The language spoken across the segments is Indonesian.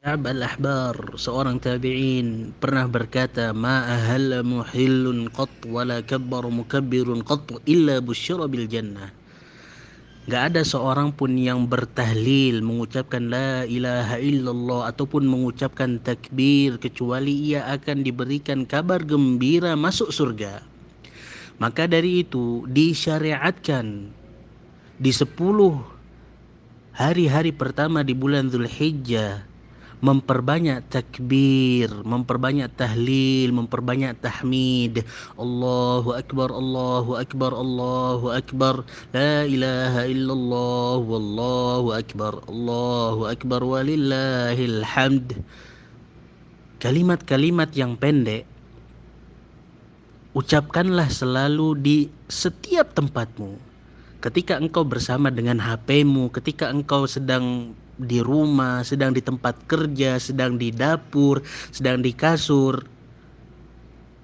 Ka'b al-Ahbar, seorang tabi'in, pernah berkata, "Ma ahalla muhillun qat wala kabbara mukabbirun qat illa busyira bil jannah." Gak ada seorang pun yang bertahlil, mengucapkan la ilaha illallah ataupun mengucapkan takbir kecuali ia akan diberikan kabar gembira masuk surga. Maka dari itu disyariatkan di 10 hari-hari pertama di bulan Zulhijjah memperbanyak takbir, memperbanyak tahlil, memperbanyak tahmid. Allahu akbar, Allahu akbar, Allahu akbar. La ilaha illallah, wallahu akbar, Allahu akbar walillahil hamd. Kalimat-kalimat yang pendek ucapkanlah selalu di setiap tempatmu. Ketika engkau bersama dengan HP-mu, ketika engkau sedang di rumah, sedang di tempat kerja, sedang di dapur, sedang di kasur,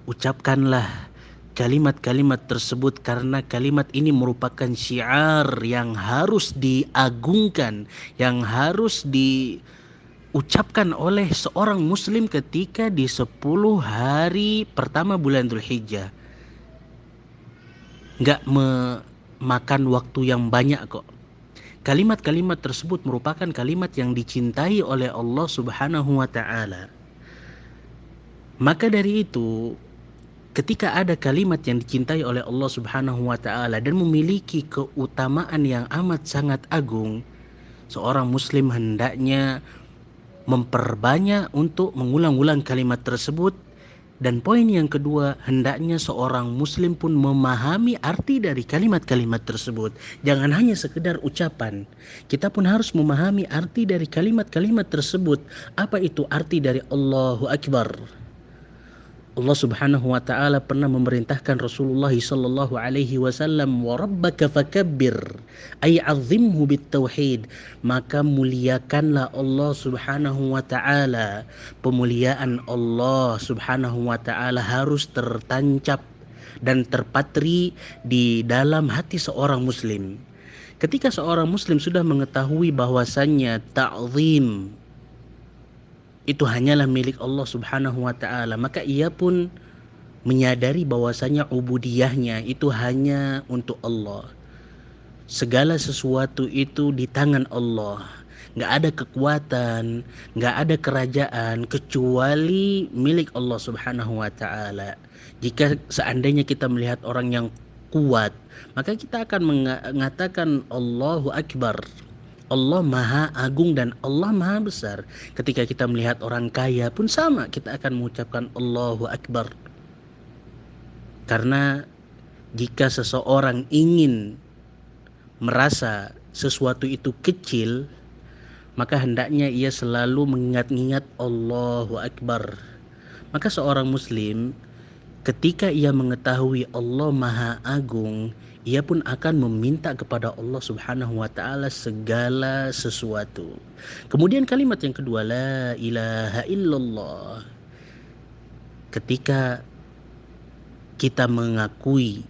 ucapkanlah kalimat-kalimat tersebut karena kalimat ini merupakan syiar yang harus diagungkan, yang harus diucapkan oleh seorang muslim ketika di 10 hari pertama bulan Dzulhijjah. Nggak memakan waktu yang banyak kok. Kalimat-kalimat tersebut merupakan kalimat yang dicintai oleh Allah Subhanahu wa taala. Maka dari itu, ketika ada kalimat yang dicintai oleh Allah Subhanahu wa taala dan memiliki keutamaan yang amat sangat agung, seorang muslim hendaknya memperbanyak untuk mengulang-ulang kalimat tersebut. Dan poin yang kedua, hendaknya seorang muslim pun memahami arti dari kalimat-kalimat tersebut. Jangan hanya sekedar ucapan. Kita pun harus memahami arti dari kalimat-kalimat tersebut. Apa itu arti dari Allahu Akbar? Allah Subhanahu wa taala pernah memerintahkan Rasulullah sallallahu alaihi wasallam, "Wa rabbaka fakabbir," ay 'azzimhu bitauhid. Maka muliakanlah Allah Subhanahu wa taala. Pemuliaan Allah Subhanahu wa taala harus tertancap dan terpatri di dalam hati seorang muslim. Ketika seorang muslim sudah mengetahui bahwasannya ta'zim itu hanyalah milik Allah Subhanahu wa taala, maka ia pun menyadari bahwasanya ubudiyahnya itu hanya untuk Allah. Segala sesuatu itu di tangan Allah. Nggak ada kekuatan, nggak ada kerajaan kecuali milik Allah Subhanahu wa taala. Jika seandainya kita melihat orang yang kuat, maka kita akan mengatakan Allahu Akbar. Allah Maha Agung dan Allah Maha Besar. Ketika kita melihat orang kaya pun sama, kita akan mengucapkan Allahu Akbar. Karena jika seseorang ingin merasa sesuatu itu kecil, maka hendaknya ia selalu mengingat-ingat Allahu Akbar. Maka seorang muslim ketika ia mengetahui Allah Maha Agung, ia pun akan meminta kepada Allah Subhanahu wa taala segala sesuatu. Kemudian kalimat yang kedua, la ilaha illallah. Ketika kita mengakui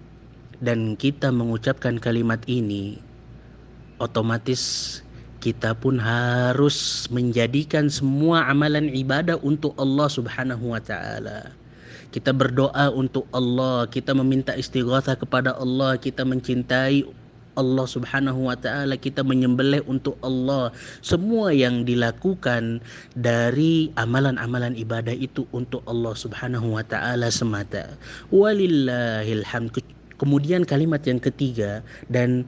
dan kita mengucapkan kalimat ini, otomatis kita pun harus menjadikan semua amalan ibadah untuk Allah Subhanahu wa taala. Kita berdoa untuk Allah, kita meminta istighatsah kepada Allah, kita mencintai Allah Subhanahu wa taala, kita menyembelih untuk Allah. Semua yang dilakukan dari amalan-amalan ibadah itu untuk Allah Subhanahu wa taala semata. Walillahil hamd. Kemudian kalimat yang ketiga, dan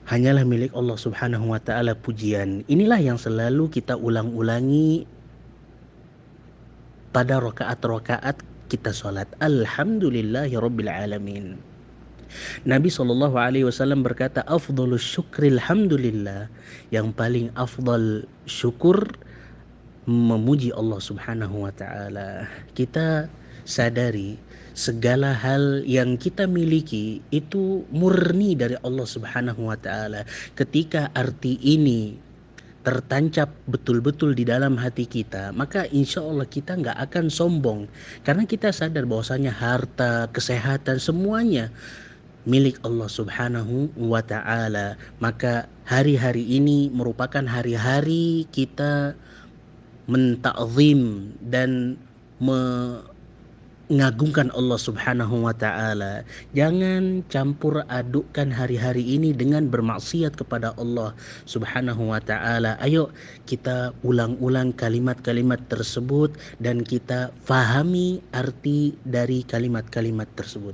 hanyalah milik Allah Subhanahu wa taala pujian. Inilah yang selalu kita ulang-ulangi pada rakaat-rakaat kita sholat. Alhamdulillahi rabbil alamin. Nabi SAW berkata, afdhalus syukri alhamdulillah. Yang paling afdal syukur memuji Allah Subhanahu wa taala. Kita sadari segala hal yang kita miliki itu murni dari Allah Subhanahu wa taala. Ketika arti ini tertancap betul-betul di dalam hati kita, maka insya Allah kita nggak akan sombong, karena kita sadar bahwasanya harta, kesehatan, semuanya milik Allah Subhanahu wa taala. Maka hari-hari ini merupakan hari-hari kita mentakzim dan mengagungkan Allah Subhanahu wa taala. Jangan campur adukkan hari-hari ini dengan bermaksiat kepada Allah Subhanahu wa taala. Ayo kita ulang-ulang kalimat-kalimat tersebut dan kita fahami arti dari kalimat-kalimat tersebut.